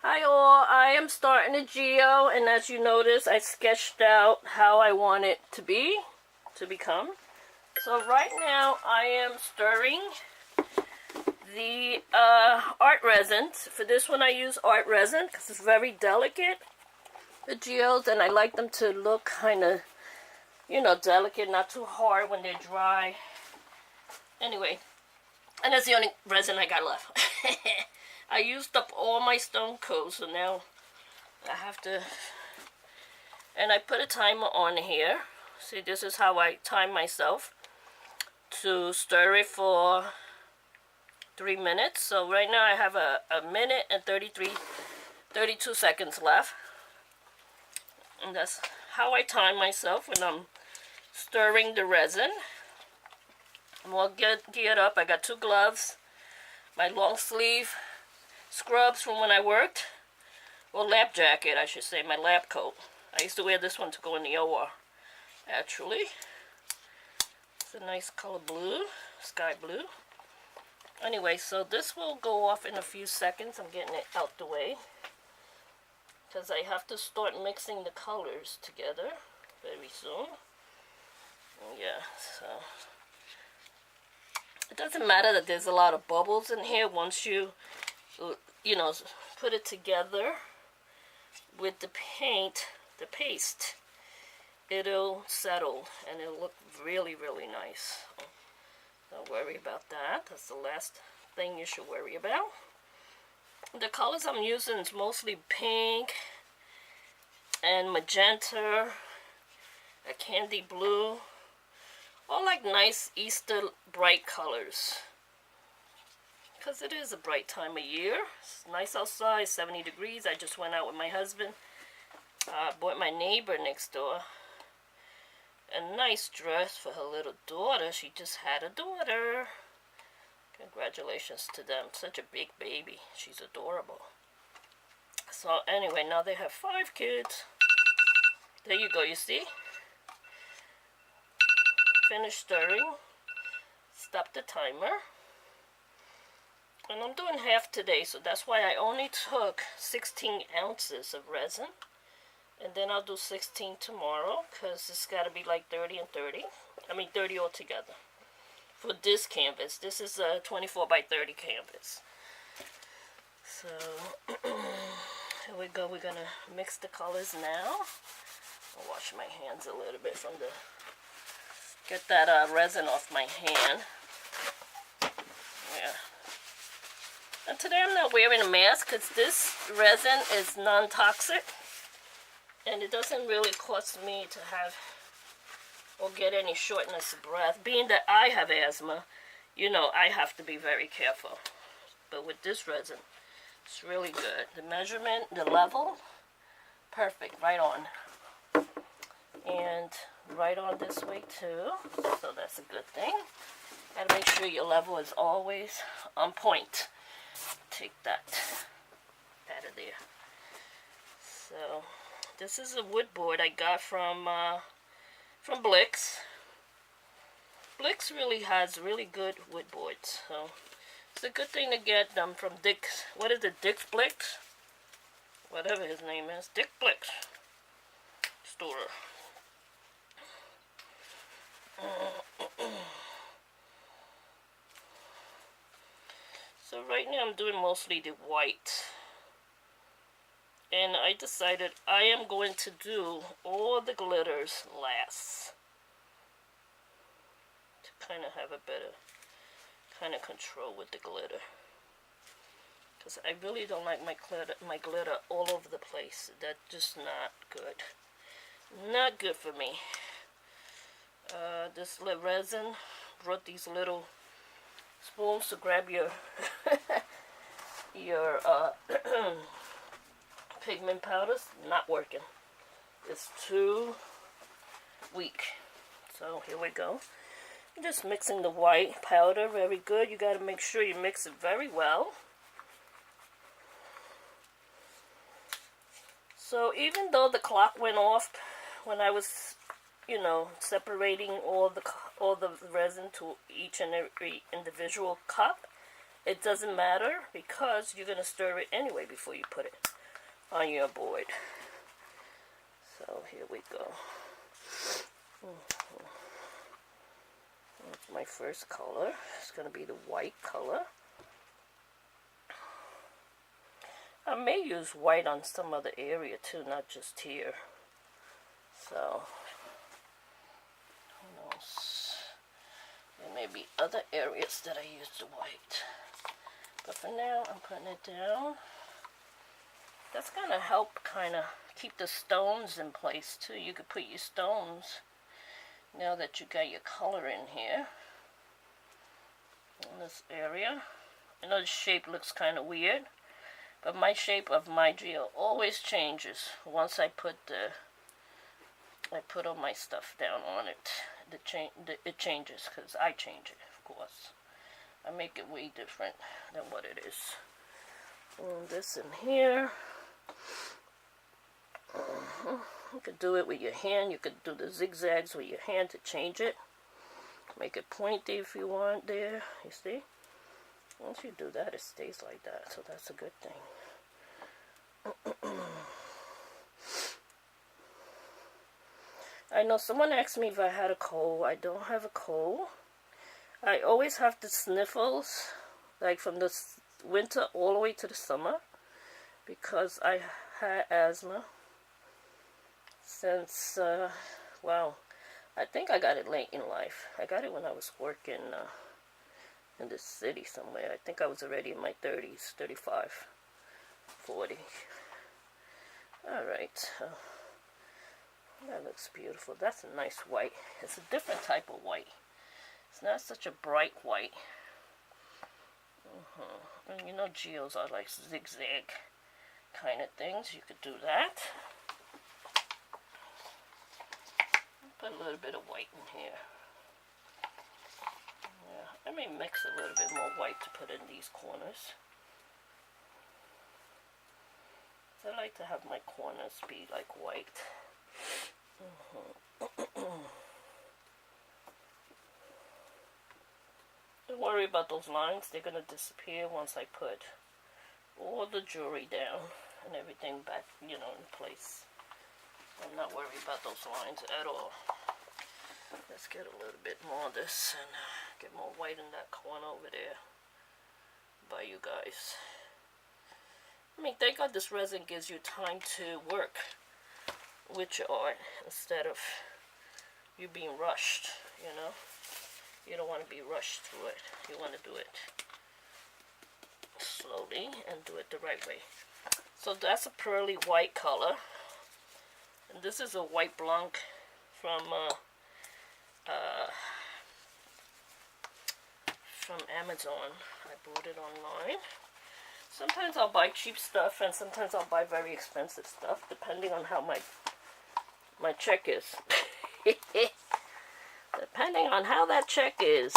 Hi all, I am starting a geo, and as you notice I sketched out how I want it to become. So right now I am stirring the art resin. For this one I use art resin because it's very delicate, the geodes, and I like them to look kind of, you know, delicate, not too hard when they're dry. Anyway, and that's the only resin I got left. I used up all my stone coat, so now I have to, and I put a timer on here. See, this is how I time myself to stir it for 3 minutes. So right now I have a minute and 32 seconds left. And that's how I time myself when I'm stirring the resin. I'm all geared up. I got 2 gloves, my long sleeve scrubs from when I worked, or lab jacket I should say, my lab coat. I used to wear this one to go in the OR, actually. It's a nice color blue, sky blue. Anyway, so this will go off in a few seconds. I'm getting it out the way because I have to start mixing the colors together very soon. Yeah, so it doesn't matter that there's a lot of bubbles in here. Once you know, put it together with the paint, the paste, it'll settle and it'll look really, really nice. So don't worry about that. That's the last thing you should worry about. The colors I'm using is mostly pink and magenta, a candy blue, all like nice Easter bright colors. Because it is a bright time of year. It's nice outside, 70 degrees. I just went out with my husband. Bought my neighbor next door a nice dress for her little daughter. She just had a daughter. Congratulations to them. Such a big baby. She's adorable. So anyway, now they have 5 kids. There you go, you see? Finish stirring. Stop the timer. And I'm doing half today, so that's why I only took 16 ounces of resin. And then I'll do 16 tomorrow, because it's got to be like 30 and 30. I mean 30 altogether. For this canvas. This is a 24 by 30 canvas. So, here we go. We're going to mix the colors now. I'll wash my hands a little bit from the... Get that resin off my hand. Yeah. And today I'm not wearing a mask because this resin is non-toxic. And it doesn't really cause me to have or get any shortness of breath. Being that I have asthma, you know, I have to be very careful. But with this resin, it's really good. The measurement, the level, perfect, right on. And right on this way too, so that's a good thing. Gotta make sure your level is always on point. Take that out of there. So this is a wood board I got from Blix. Blix really has really good wood boards, so it's a good thing to get them from Dick's. What is it, Dick's Blix? Whatever his name is, Dick Blix store. So right now I'm doing mostly the white. And I decided I am going to do all the glitters last. To kind of have a better kind of control with the glitter. Because I really don't like my glitter all over the place. That's just not good. Not good for me. This resin brought these little spoons to grab your pigment powders. Not working. It's too weak. So here we go. I'm just mixing the white powder very good. You got to make sure you mix it very well. So even though the clock went off when I was, you know, separating all the resin to each and every individual cup, it doesn't matter because you're going to stir it anyway before you put it on your board. So here we go. That's my first color. It's going to be the white color. I may use white on some other area too, not just here. So, who knows? There may be other areas that I use the white. But for now, I'm putting it down. That's going to help kind of keep the stones in place too. You could put your stones, now that you got your color in here, in this area. I know the shape looks kind of weird, but my shape of my geo always changes once I put all my stuff down on it. It changes because I change it, of course. I make it way different than what it is. And this in here. You could do it with your hand. You could do the zigzags with your hand to change it. Make it pointy if you want there. You see? Once you do that, it stays like that. So that's a good thing. I know someone asked me if I had a cold. I don't have a cold. I always have the sniffles, like from the winter all the way to the summer, because I had asthma since, well, I think I got it late in life. I got it when I was working in the city somewhere. I think I was already in my 30s, 35, 40. Alright, that looks beautiful. That's a nice white. It's a different type of white. It's not such a bright white. And you know geodes are like zigzag kind of things. You could do that. Put a little bit of white in here. Yeah, I may mix a little bit more white to put in these corners. I like to have my corners be like white. Don't worry about those lines. They're going to disappear once I put all the jewelry down and everything back, you know, in place. I'm not worried about those lines at all. Let's get a little bit more of this and get more white in that corner over there by you guys. I mean, thank God this resin gives you time to work with your art instead of you being rushed, you know. You don't want to be rushed through it. You want to do it slowly and do it the right way. So that's a pearly white color. And this is a white blanc from Amazon. I bought it online. Sometimes I'll buy cheap stuff and sometimes I'll buy very expensive stuff depending on how my check is. Depending on how that check is.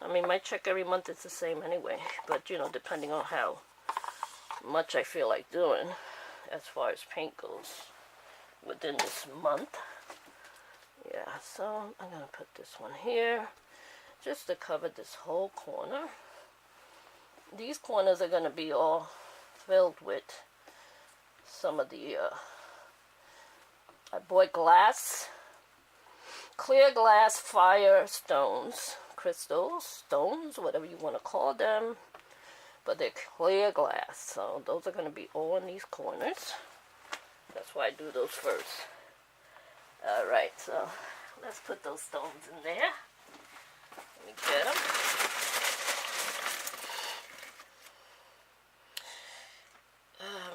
I mean, my check every month is the same anyway, but you know, depending on how much I feel like doing as far as paint goes within this month. Yeah, so I'm going to put this one here just to cover this whole corner. These corners are going to be all filled with some of the, I bought glass, clear glass fire stones, crystals, stones, whatever you want to call them, but they're clear glass, so those are going to be all in these corners. That's why I do those first. Alright, so let's put those stones in there. Let me get them.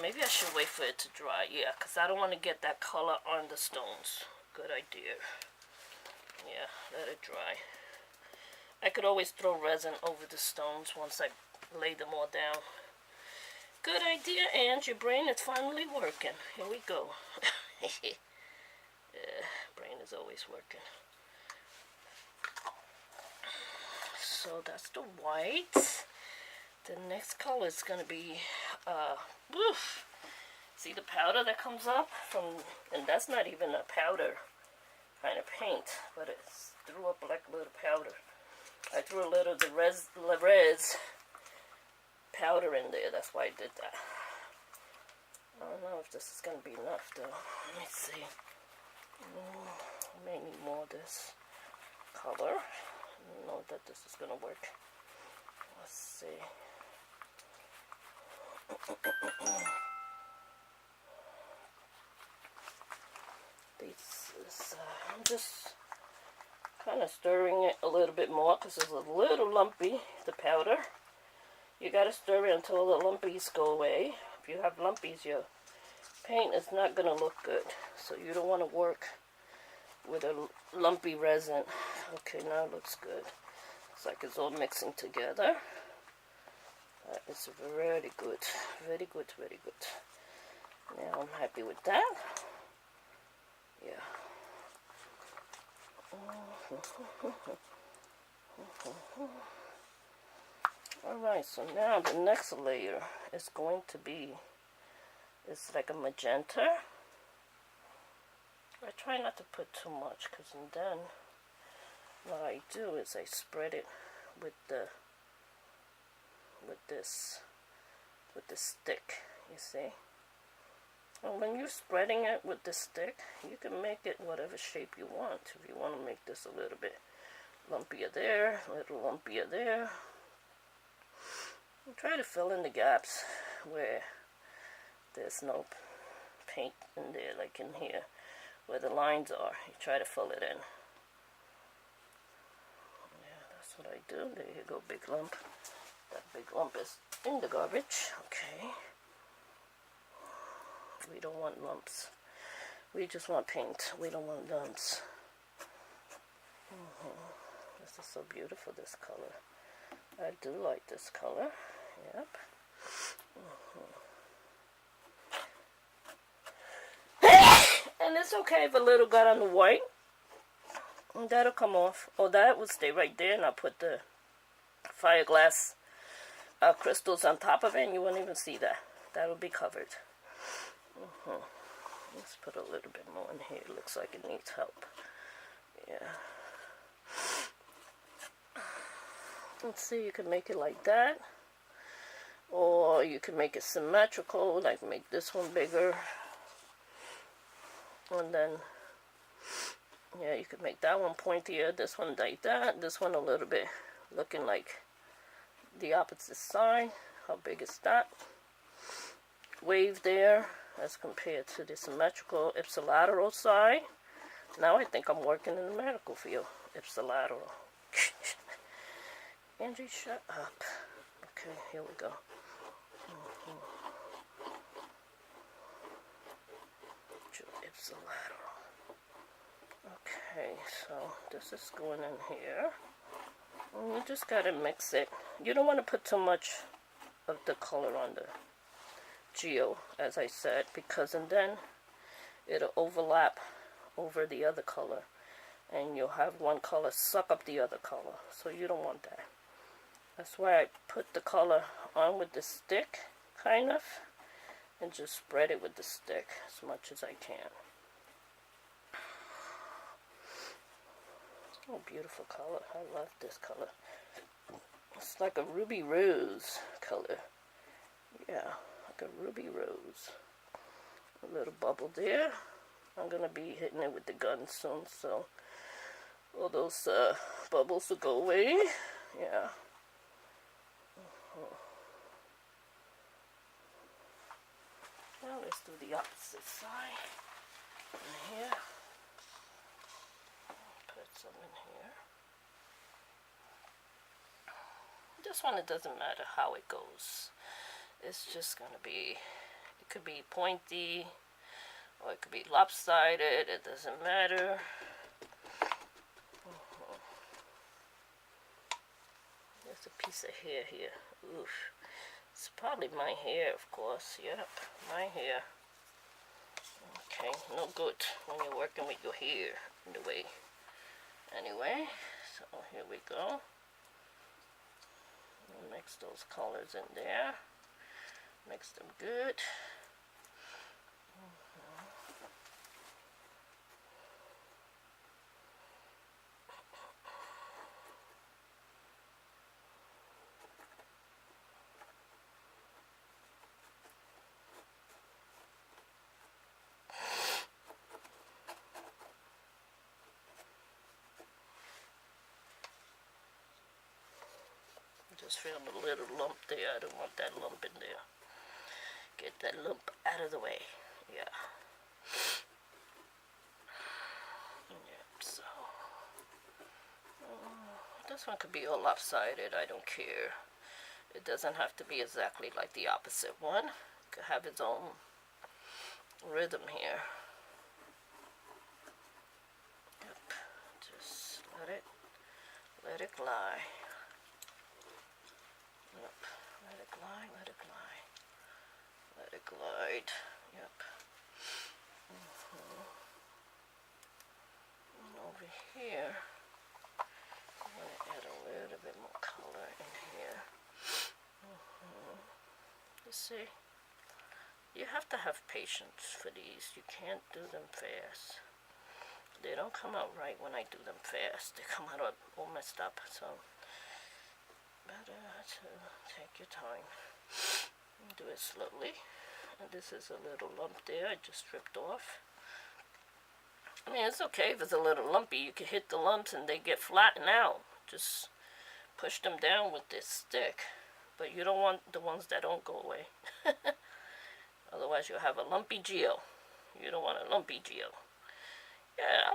Maybe I should wait for it to dry, yeah, because I don't want to get that color on the stones. Good idea. Yeah, let it dry. I could always throw resin over the stones once I lay them all down. Good idea, and your brain is finally working. Here we go. Yeah, brain is always working. So that's the white. The next color is going to be, see the powder that comes up from, and that's not even a powder kind of paint, but it's threw up like a little powder. I threw a little of the res powder in there. That's why I did that. I don't know if this is going to be enough though. Let me see. I may need more of this color. I don't know that this is going to work. Let's see. I'm just kind of stirring it a little bit more because it's a little lumpy, the powder. You got to stir it until the lumpies go away. If you have lumpies, your paint is not going to look good. So you don't want to work with a lumpy resin. Okay, now it looks good. It's like it's all mixing together. That is very good. Very good, very good. Now I'm happy with that. Yeah. Alright, so now the next layer is going to be, it's like a magenta. I try not to put too much because then what I do is I spread it with this stick, you see. And when you're spreading it with the stick, you can make it whatever shape you want. If you want to make this a little bit lumpier there, a little lumpier there. And try to fill in the gaps where there's no paint in there, like in here, where the lines are. You try to fill it in. Yeah, that's what I do. There you go, big lump. That big lump is in the garbage. Okay. We don't want lumps. We just want paint. We don't want lumps. This is so beautiful, this color. I do like this color. Yep. And it's okay if a little got on the white. And that'll come off. Oh, that will stay right there. And I'll put the fire glass crystals on top of it. And you won't even see that. That'll be covered. Let's put a little bit more in here. It looks like it needs help. Yeah. Let's see, you can make it like that. Or you can make it symmetrical, like make this one bigger. And then, yeah, you could make that one pointier, this one like that, this one a little bit looking like the opposite side. How big is that? Wave there as compared to the symmetrical ipsilateral side. Now I think I'm working in the medical field. Ipsilateral. Angie, shut up. Okay, here we go. Ipsilateral. Okay, so this is going in here. And you just gotta mix it. You don't want to put too much of the color on the Geo, as I said, because and then it'll overlap over the other color and you'll have one color suck up the other color, so you don't want that. That's why I put the color on with the stick, kind of, and just spread it with the stick as much as I can. Oh, beautiful color. I love this color. It's like a ruby rose color. Yeah, like a ruby rose. A little bubble there. I'm going to be hitting it with the gun soon, so all those bubbles will go away. Yeah. Now let's do the opposite side. In here. Put some in here. This one, it doesn't matter how it goes. It's just going to be, it could be pointy, or it could be lopsided. It doesn't matter. There's a piece of hair here. Oof. It's probably my hair, of course. Yep, my hair. Okay, no good when you're working with your hair in the way. Anyway, so here we go. We'll mix those colors in there. Mix them good. Just found a little lump there. I don't want that lump in there. Get that lump out of the way. Yeah. Yep, so. This one could be all lopsided. I don't care. It doesn't have to be exactly like the opposite one. It could have its own rhythm here. Yep. Just let it lie. Yep. Let it glide, let it glide. Let it glide. Yep. And over here, I'm going to add a little bit more color in here. You see? You have to have patience for these. You can't do them fast. They don't come out right when I do them fast. They come out all messed up. So, better to take your time. Do it slowly. And this is a little lump there. I just stripped off. I mean, it's okay if it's a little lumpy. You can hit the lumps and they get flattened out. Just push them down with this stick. But you don't want the ones that don't go away. Otherwise, you'll have a lumpy geo. You don't want a lumpy geo. Yeah,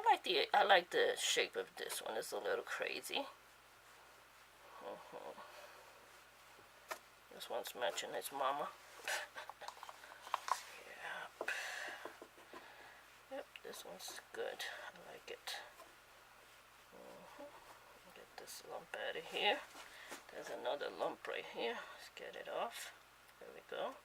I like the shape of this one. It's a little crazy. This one's matching his mama. Yep, this one's good. I like it. Get this lump out of here. There's another lump right here. Let's get it off. There we go.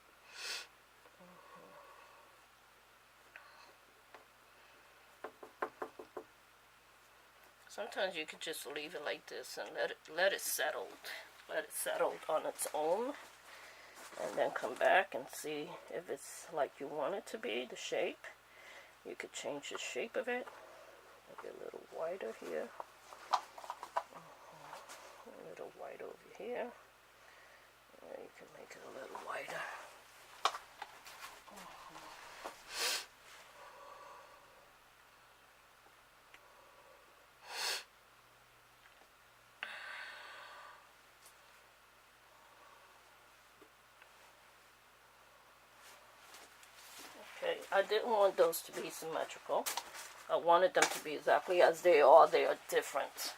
Sometimes you could just leave it like this and let it settle. Let it settle on its own. And then come back and see if it's like you want it to be, the shape. You could change the shape of it. Make it a little wider here. A little white over here. Yeah, you can make it a little wider. Okay, I didn't want those to be symmetrical. I wanted them to be exactly as they are. They are different.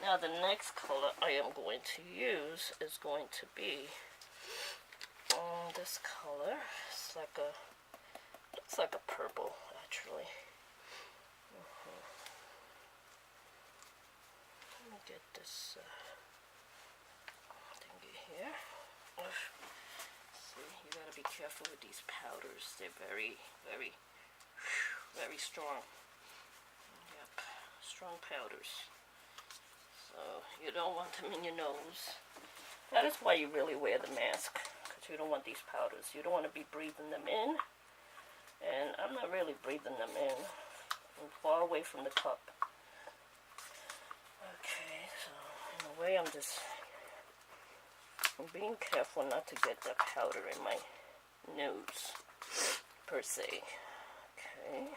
Now the next color I am going to use is going to be this color. It's like looks like a purple actually. Let me get this thingy here. See, you gotta be careful with these powders. They're very, very, very strong. Yep, strong powders. So you don't want them in your nose. That is why you really wear the mask, because you don't want these powders. You don't want to be breathing them in. And I'm not really breathing them in. I'm far away from the cup. Okay, so in a way I'm being careful not to get that powder in my nose, per se. Okay.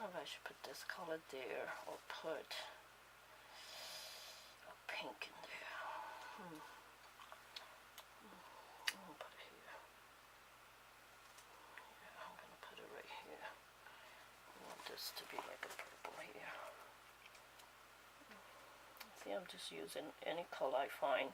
I should put this color there, or put a pink in there. I'm gonna put it here. Yeah, I'm gonna put it right here. I want this to be like a purple here. See, I'm just using any color I find